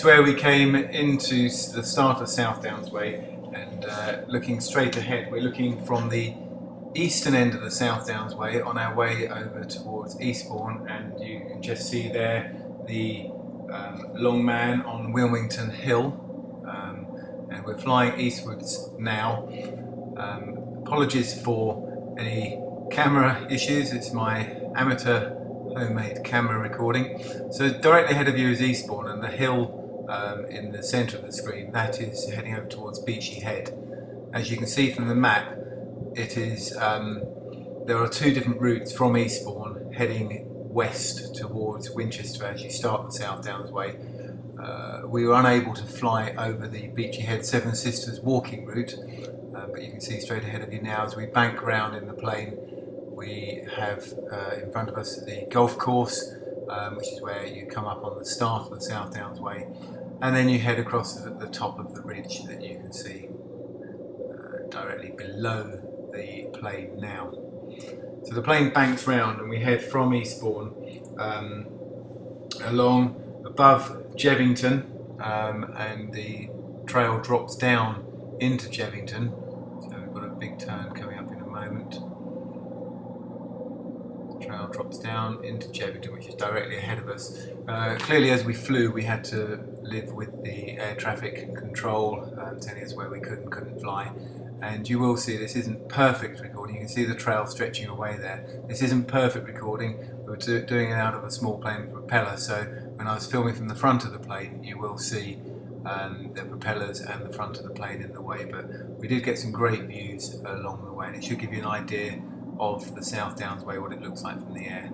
where we came into the start of South Downs Way, and looking straight ahead, we're looking from the eastern end of the South Downs Way on our way over towards Eastbourne, and you can just see there the long man on Wilmington Hill, and we're flying eastwards now. Apologies for any camera issues, it's my amateur homemade camera recording. So directly ahead of you is Eastbourne, and the hill in the centre of the screen, that is heading over towards Beachy Head. As you can see from the map, it is there are two different routes from Eastbourne heading west towards Winchester as you start the South Downs Way. We were unable to fly over the Beachy Head Seven Sisters walking route, but you can see straight ahead of you now as we bank round in the plane. We have in front of us the golf course, which is where you come up on the start of the South Downs Way, and then you head across the top of the ridge that you can see directly below the plane now. So the plane banks round and we head from Eastbourne along above Jevington, and the trail drops down into Jevington. So we've got a big turn coming up in a moment. Trail drops down into Jevington, which is directly ahead of us. Clearly, as we flew, we had to live with the air traffic control telling us where we could and couldn't fly. And you will see this isn't perfect recording. You can see the trail stretching away there. This isn't perfect recording. We were doing it out of a small plane propeller, so when I was filming from the front of the plane, you will see the propellers and the front of the plane in the way. But we did get some great views along the way, and it should give you an idea of the South Downs Way, what it looks like from the air.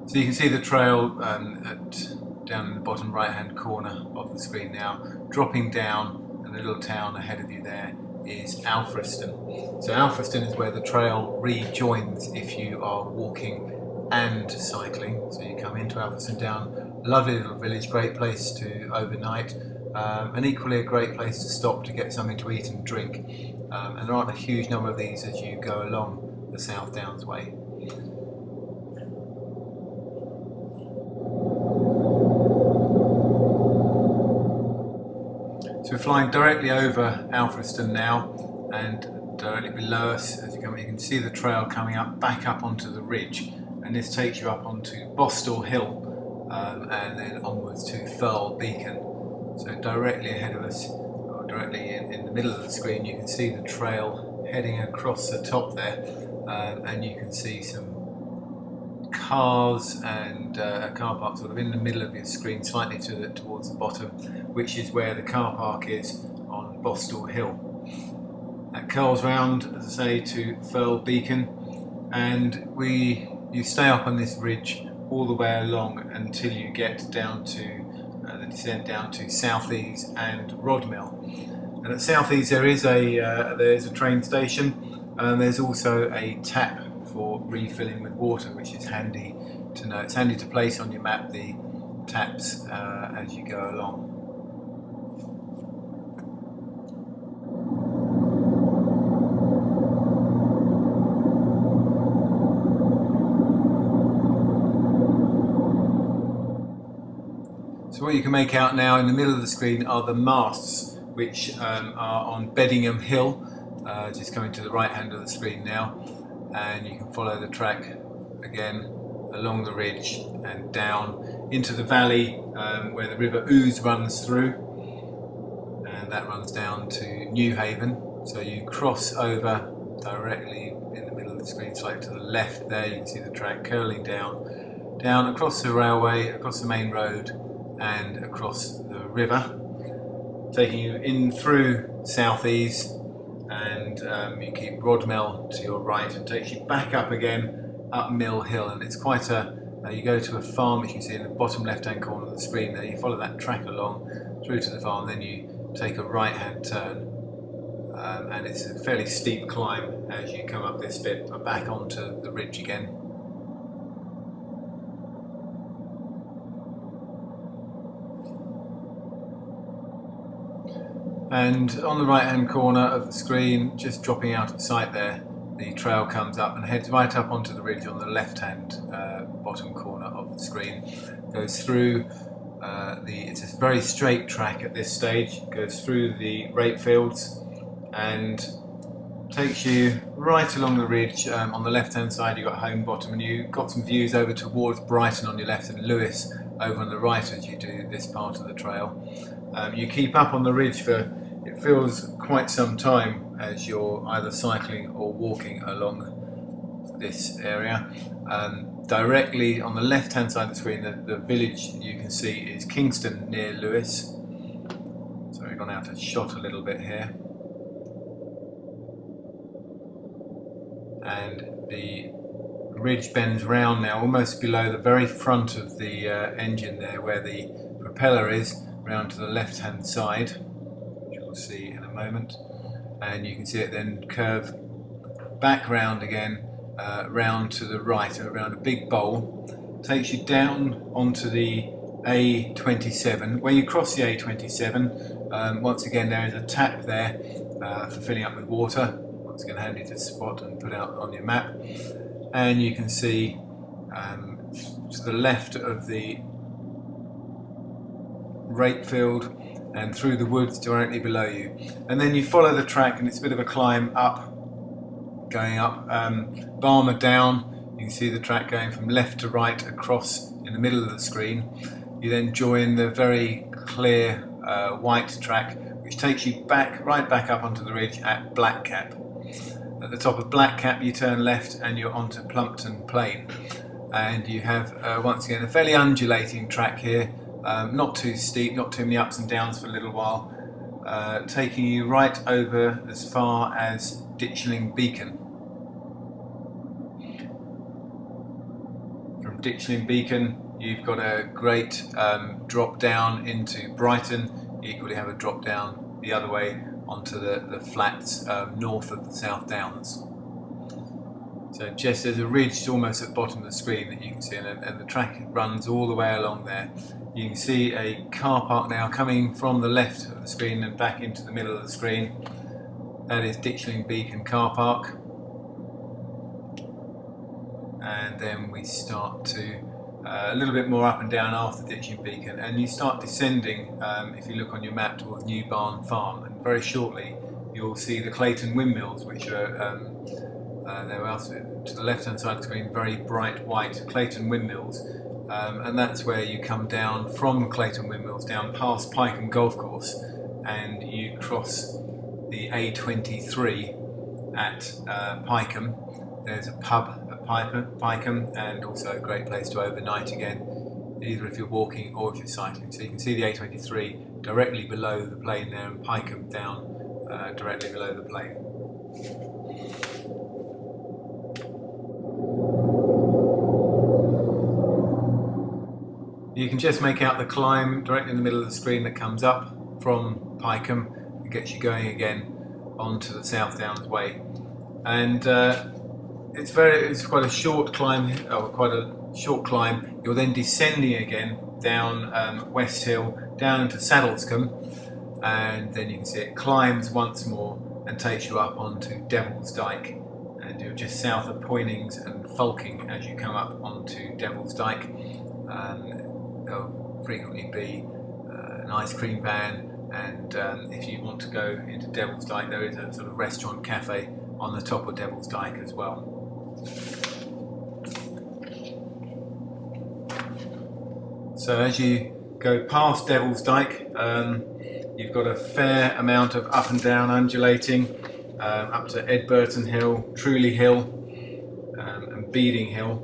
So you can see the trail down in the bottom right hand corner of the screen now, dropping down, and the little town ahead of you there is Alfriston. So Alfriston is where the trail rejoins if you are walking and cycling. So you come into Alfriston down, lovely little village, great place to overnight, and equally a great place to stop to get something to eat and drink. And there aren't a huge number of these as you go along the South Downs Way. So we're flying directly over Alfriston now, and directly below us as you come, you can see the trail coming up, back up onto the ridge, and this takes you up onto Bostall Hill, and then onwards to Thurl Beacon. So directly ahead of us, or directly in the middle of the screen, you can see the trail heading across the top there. And you can see some cars and a car park sort of in the middle of your screen, slightly towards the bottom, which is where the car park is on Bostall Hill. That curls round, as I say, to Thurl Beacon, and you stay up on this ridge all the way along until you get down to the descent down to Southease and Rodmill. And at Southease there's a train station. There's also a tap for refilling with water, which is handy to know. It's handy to place on your map the taps as you go along. So what you can make out now in the middle of the screen are the masts, which are on Beddingham Hill. Just coming to the right hand of the screen now, and you can follow the track again along the ridge and down into the valley where the River Ouse runs through, and that runs down to Newhaven. So you cross over directly in the middle of the screen, slightly to the left there. You can see the track curling down across the railway, across the main road, and across the river, taking you in through Southease. And you keep Rodmill to your right, and takes you back up again up Mill Hill, and it's quite you go to a farm, which you can see in the bottom left hand corner of the screen there. You follow that track along through to the farm, then you take a right hand turn, and it's a fairly steep climb as you come up this bit back onto the ridge again. And on the right hand corner of the screen, just dropping out of sight there, the trail comes up and heads right up onto the ridge on the left hand bottom corner of the screen. Goes through It's a very straight track at this stage. It goes through the rape fields and takes you right along the ridge. On the left hand side you've got Home Bottom, and you've got some views over towards Brighton on your left and Lewes over on the right as you do this part of the trail. You keep up on the ridge for, it feels, quite some time as you're either cycling or walking along this area. Directly on the left hand side of the screen, the village you can see is Kingston near Lewes. So we've gone out of shot a little bit here. And the ridge bends round now, almost below the very front of the engine there, where the propeller is, round to the left hand side, which you'll see in a moment. And you can see it then curve back round again, round to the right, around a big bowl. Takes you down onto the A27. When you cross the A27, once again there is a tap there for filling up with water. Once again handy to spot and put out on your map. And you can see to the left of the rape field and through the woods directly below you. And then you follow the track, and it's a bit of a climb up, going up, Barmer down. You can see the track going from left to right across in the middle of the screen. You then join the very clear white track, which takes you back, right back up onto the ridge at Blackcap. At the top of Blackcap you turn left and you're onto Plumpton Plain, and you have once again a fairly undulating track here, not too steep, not too many ups and downs for a little while, taking you right over as far as Ditchling Beacon. From Ditchling Beacon you've got a great drop down into Brighton. You equally have a drop down the other way onto the flats north of the South Downs. So just there's a ridge almost at the bottom of the screen that you can see, and the track runs all the way along there. You can see a car park now coming from the left of the screen and back into the middle of the screen. That is Ditchling Beacon car park. And then we start to a little bit more up and down after Ditchling Beacon, and you start descending, if you look on your map, towards New Barn Farm, and very shortly you'll see the Clayton Windmills, which are to the left hand side of the screen, very bright white Clayton Windmills, and that's where you come down from Clayton Windmills down past Pycombe Golf Course, and you cross the A23 at Pycombe. There's a pub at Pycombe, and also a great place to overnight again, either if you're walking or if you're cycling. So you can see the A23 directly below the plain there, and Pycombe down directly below the plain. You can just make out the climb directly in the middle of the screen that comes up from Pycombe and gets you going again onto the South Downs Way. And it's quite a short climb, You're then descending again down West Hill, down into Saddlescombe, and then you can see it climbs once more and takes you up onto Devil's Dyke. And you're just south of Poynings and Fulking as you come up onto Devil's Dyke. There'll frequently be an ice cream van, and if you want to go into Devil's Dyke, there is a sort of restaurant cafe on the top of Devil's Dyke as well. So as you go past Devil's Dyke, you've got a fair amount of up and down undulating, up to Edburton Hill, Truleigh Hill, and Beeding Hill,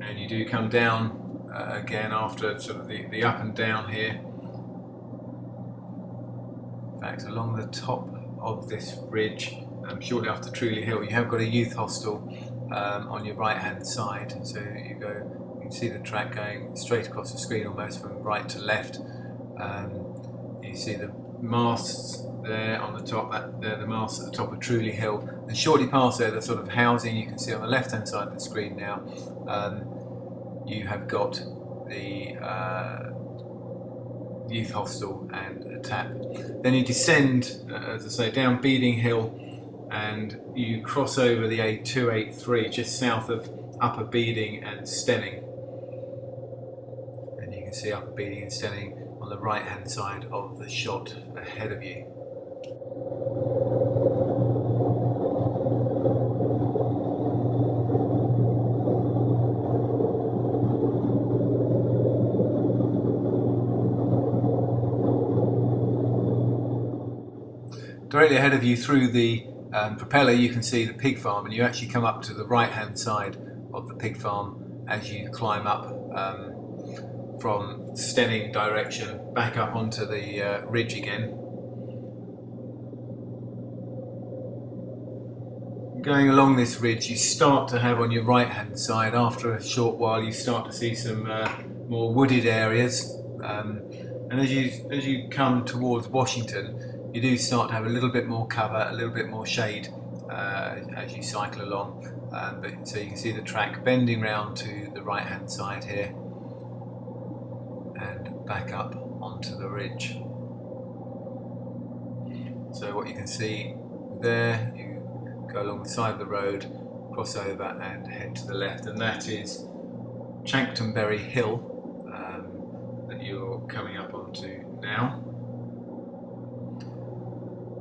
and you do come down again after sort of the up and down here. In fact, along the top of this ridge, shortly after Truleigh Hill, you have got a youth hostel on your right hand side. So you can see the track going straight across the screen almost from right to left. You see the masts there on the top, they're the masts at the top of Truleigh Hill, and shortly past there the sort of housing you can see on the left hand side of the screen now. You have got the youth hostel and a tap. Then you descend, as I say, down Beeding Hill, and you cross over the A283 just south of Upper Beeding and Stenning. And see Upper Beeding and Stenning on the right hand side of the shot ahead of you. Directly ahead of you through the propeller you can see the pig farm, and you actually come up to the right hand side of the pig farm as you climb up from Stenning direction back up onto the ridge again. Going along this ridge, you start to have on your right hand side, after a short while you start to see some more wooded areas, and as you come towards Washington, you do start to have a little bit more cover, a little bit more shade as you cycle along. So you can see the track bending round to the right hand side here and back up onto the ridge. So what you can see there, you go along the side of the road, cross over and head to the left, and that is Chanctonbury Hill that you're coming up onto now.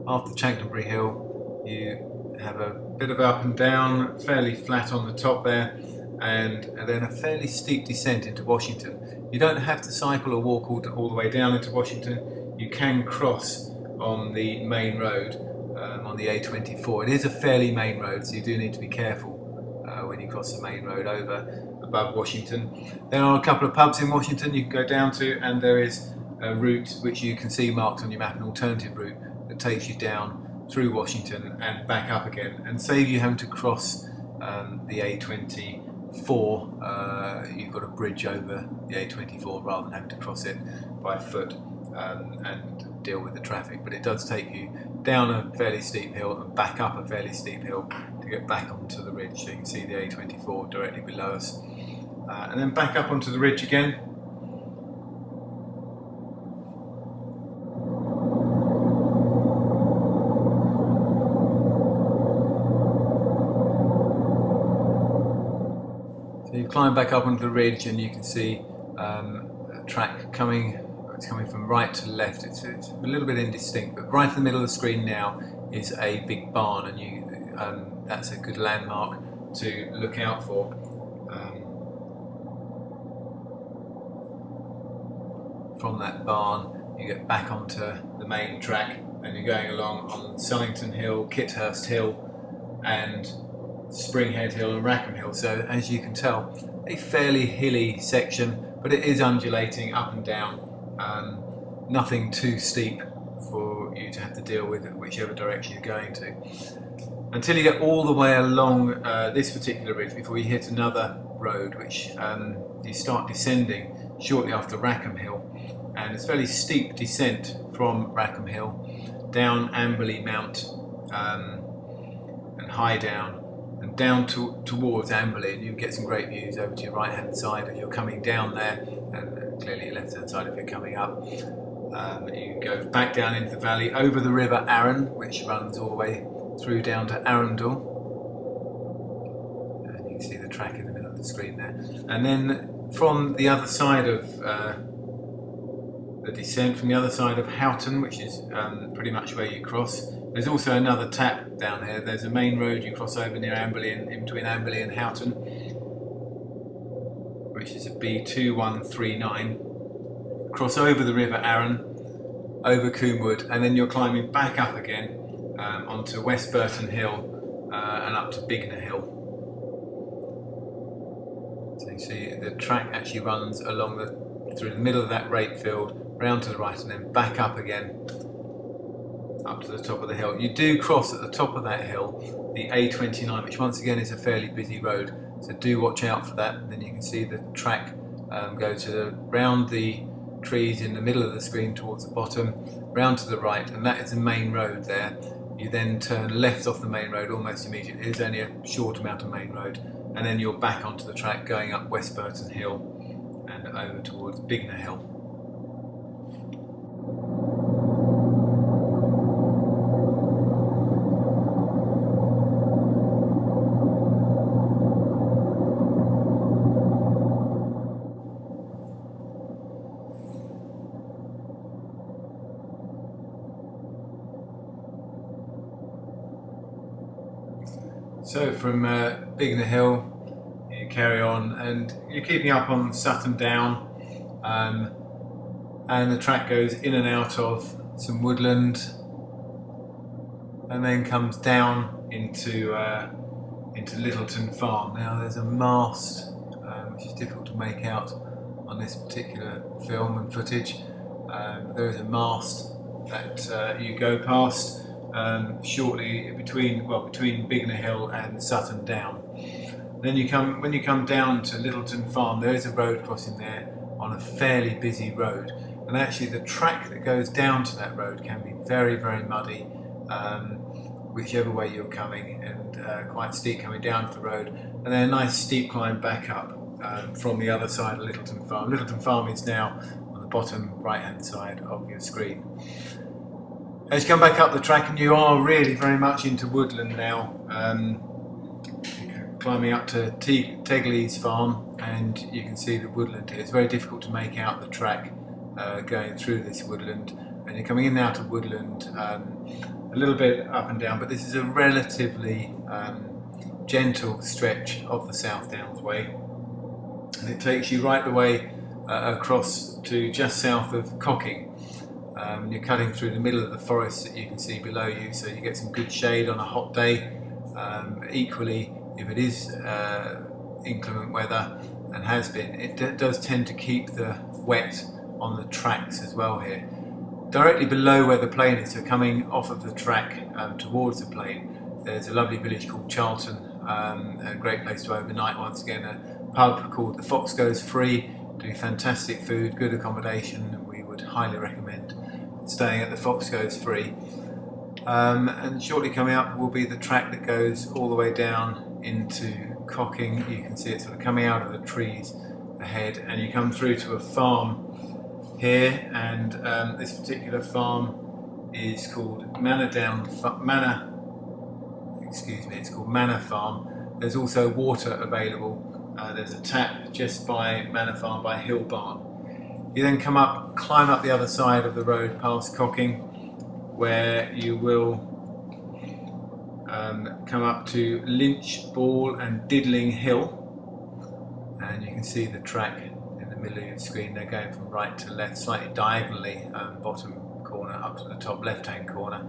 After Chanctonbury Hill, you have a bit of up and down, fairly flat on the top there, and then a fairly steep descent into Washington. You don't have to cycle or walk all the way down into Washington. You can cross on the main road, on the A24. It is a fairly main road, so you do need to be careful when you cross the main road over above Washington. There are a couple of pubs in Washington you can go down to, and there is a route which you can see marked on your map, an alternative route that takes you down through Washington and back up again, and save you having to cross the A24. You've got a bridge over the A24 rather than having to cross it by foot and deal with the traffic. But it does take you down a fairly steep hill and back up a fairly steep hill to get back onto the ridge. So you can see the A24 directly below us, and then back up onto the ridge again. You climb back up onto the ridge and you can see a track coming. It's coming from right to left. It's a little bit indistinct, but right in the middle of the screen now is a big barn, and that's a good landmark to look out for. From that barn, you get back onto the main track, and you're going along on Sullington Hill, Kithurst Hill, and Springhead Hill and Rackham Hill. So as you can tell, a fairly hilly section, but it is undulating up and down. Nothing too steep for you to have to deal with whichever direction you're going to, until you get all the way along this particular ridge before you hit another road, which you start descending shortly after Rackham Hill, and it's fairly steep descent from Rackham Hill down Amberley Mount and high down and down towards Amberley, and you get some great views over to your right hand side if you're coming down there, and clearly your left hand side if you're coming up. You go back down into the valley over the River Arun, which runs all the way through down to Arundel, and you can see the track in the middle of the screen there. And then from the other side of the descent, from the other side of Houghton, which is pretty much where you cross, there's also another tap down here. There's a main road you cross over near Amberley, in between Amberley and Houghton, which is a B2139. Cross over the River Arun, over Coombe, and then you're climbing back up again onto West Burton Hill and up to Bignor Hill. So you see the track actually runs along through the middle of that rape field, round to the right, and then back up again up to the top of the hill. You do cross at the top of that hill the A29, which once again is a fairly busy road, so do watch out for that. And then you can see the track go round the trees in the middle of the screen towards the bottom, round to the right, and that is the main road there. You then turn left off the main road almost immediately. It is only a short amount of main road, and then you're back onto the track going up West Burton Hill and over towards Bignor Hill. So from Bignor Hill you carry on and you're keeping up on Sutton Down, and the track goes in and out of some woodland and then comes down into Littleton Farm. Now there's a mast which is difficult to make out on this particular film and footage. There is a mast that you go past shortly between Bignor Hill and Sutton Down. Then when you come down to Littleton Farm, there is a road crossing there on a fairly busy road, and actually the track that goes down to that road can be very, very muddy, whichever way you're coming, and quite steep coming down to the road, and then a nice steep climb back up from the other side of Littleton Farm. Littleton Farm is now on the bottom right hand side of your screen. As you come back up the track, and you are really very much into woodland now, climbing up to Tegley's farm, and you can see the woodland here. It's very difficult to make out the track going through this woodland, and you're coming in and out of woodland a little bit up and down, but this is a relatively gentle stretch of the South Downs Way, and it takes you right the way across to just south of Cocking. You're cutting through the middle of the forest that you can see below you, so you get some good shade on a hot day. Equally, if it is inclement weather, and has been, it does tend to keep the wet on the tracks as well here. Directly below where the plane is, so coming off of the track towards the plane, there's a lovely village called Charlton, a great place to overnight. Once again, a pub called the Fox Goes Free, do fantastic food, good accommodation, and we would highly recommend staying at the Fox Goes Free. And shortly coming up will be the track that goes all the way down into Cocking. You can see it sort of coming out of the trees ahead, and you come through to a farm here, and this particular farm is called it's called Manor Farm. There's also water available. There's a tap just by Manor Farm by Hill Barn. You then climb up the other side of the road past Cocking, where you will come up to Lynch, Ball and Diddling Hill, and you can see the track in the middle of your screen. They're going from right to left, slightly diagonally, bottom corner up to the top left hand corner.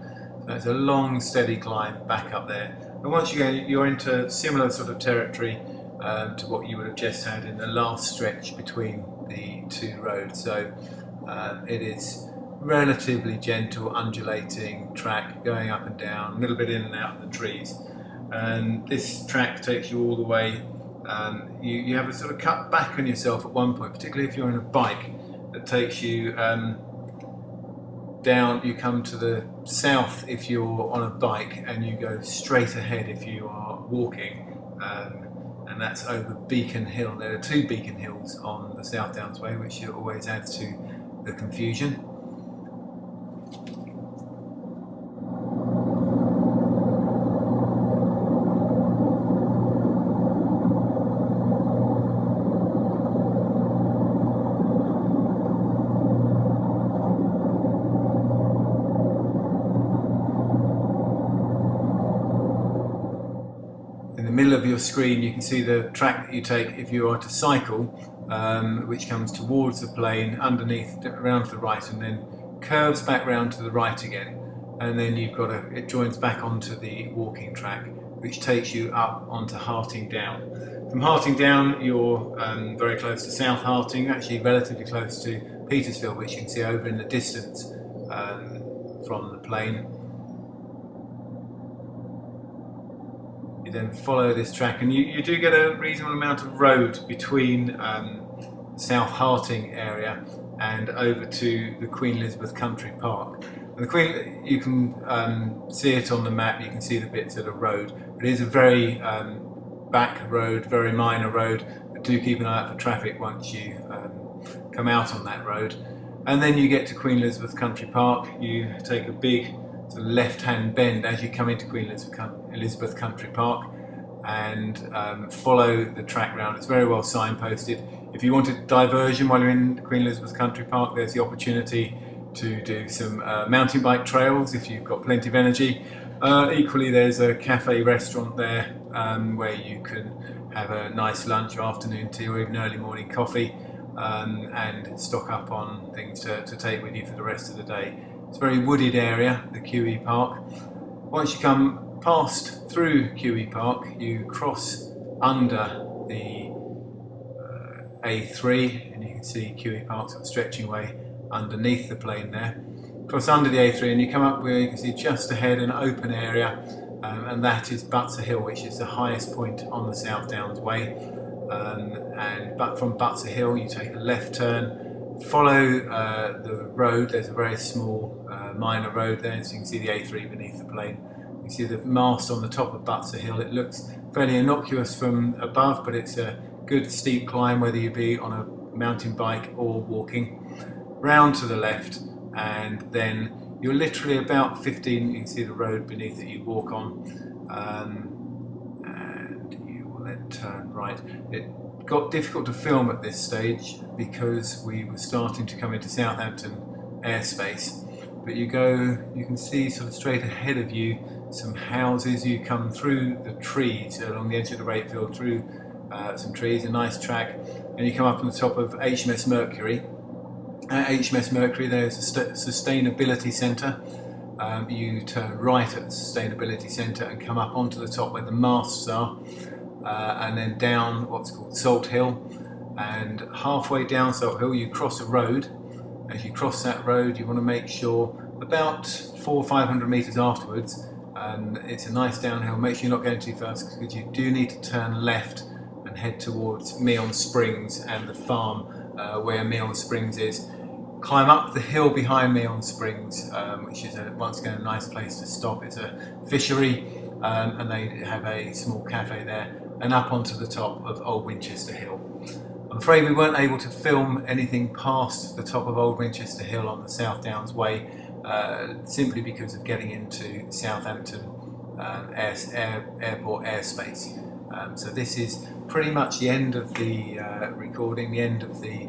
So it's a long steady climb back up there, and once you go, you're into similar sort of territory to what you would have just had in the last stretch between the two roads. So it is relatively gentle, undulating track going up and down, a little bit in and out of the trees. And this track takes you all the way. You have a sort of cut back on yourself at one point, particularly if you're on a bike, that takes you down. You come to the south if you're on a bike, and you go straight ahead if you are walking. And that's over Beacon Hill. There are two Beacon Hills on the South Downs Way, which always adds to the confusion. Middle of your screen you can see the track that you take if you are to cycle, which comes towards the plane, underneath, around to the right, and then curves back round to the right again, and then it joins back onto the walking track, which takes you up onto Harting Down. From Harting Down you're very close to South Harting, actually relatively close to Petersfield, which you can see over in the distance from the plane. You then follow this track, and you do get a reasonable amount of road between South Harting area and over to the Queen Elizabeth Country Park. And you can see it on the map, you can see the bits that are road, but it is a very back road, very minor road, but do keep an eye out for traffic once you come out on that road. And then you get to Queen Elizabeth Country Park. You take a big sort of left-hand bend as you come into Queen Elizabeth Country Park, and follow the track round. It's very well signposted. If you want a diversion while you're in Queen Elizabeth Country Park, there's the opportunity to do some mountain bike trails if you've got plenty of energy, Equally, there's a cafe restaurant there where you can have a nice lunch or afternoon tea or even early morning coffee, and stock up on things to take with you for the rest of the day. It's a very wooded area, the QE Park. Once you come past through QE Park, you cross under the A3, and you can see QE Park sort of stretching away underneath the plain there. Cross under the A3 and you come up where you can see just ahead an open area, and that is Butser Hill, which is the highest point on the South Downs Way. But from Butser Hill you take a left turn, follow the road. There's a very small minor road there, so you can see the A3 beneath the plain. You can see the mast on the top of Butser Hill. It looks fairly innocuous from above, but it's a good steep climb whether you be on a mountain bike or walking. Round to the left, and then you're literally about 15, you can see the road beneath that you walk on, and you will then turn right. It got difficult to film at this stage because we were starting to come into Southampton airspace, but you can see sort of straight ahead of you some houses. You come through the trees along the edge of the rapefield, through some trees, a nice track, and you come up on the top of HMS Mercury. At HMS Mercury there's a sustainability centre. You turn right at the sustainability centre and come up onto the top where the masts are, and then down what's called Salt Hill, and halfway down Salt Hill you cross a road. As you cross that road you want to make sure about 400 or 500 metres afterwards, it's a nice downhill, make sure you're not going too fast because you do need to turn left and head towards Meon Springs and the farm where Meon Springs is. Climb up the hill behind Meon Springs, which is once again a nice place to stop. It's a fishery, and they have a small cafe there, and up onto the top of Old Winchester Hill. I'm afraid we weren't able to film anything past the top of Old Winchester Hill on the South Downs Way, simply because of getting into Southampton airport airspace. So this is pretty much the end of the recording, the end of the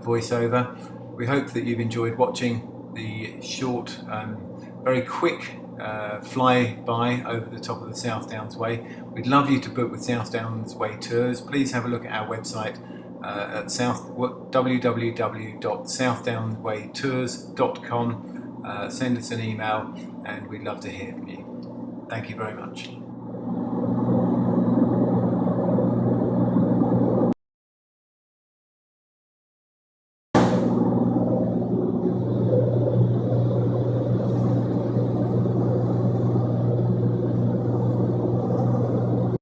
voiceover. We hope that you've enjoyed watching the short, very quick fly-by over the top of the South Downs Way. We'd love you to book with South Downs Way Tours. Please have a look at our website at www.southdownswaytours.com. Send us an email and we'd love to hear from you. Thank you very much.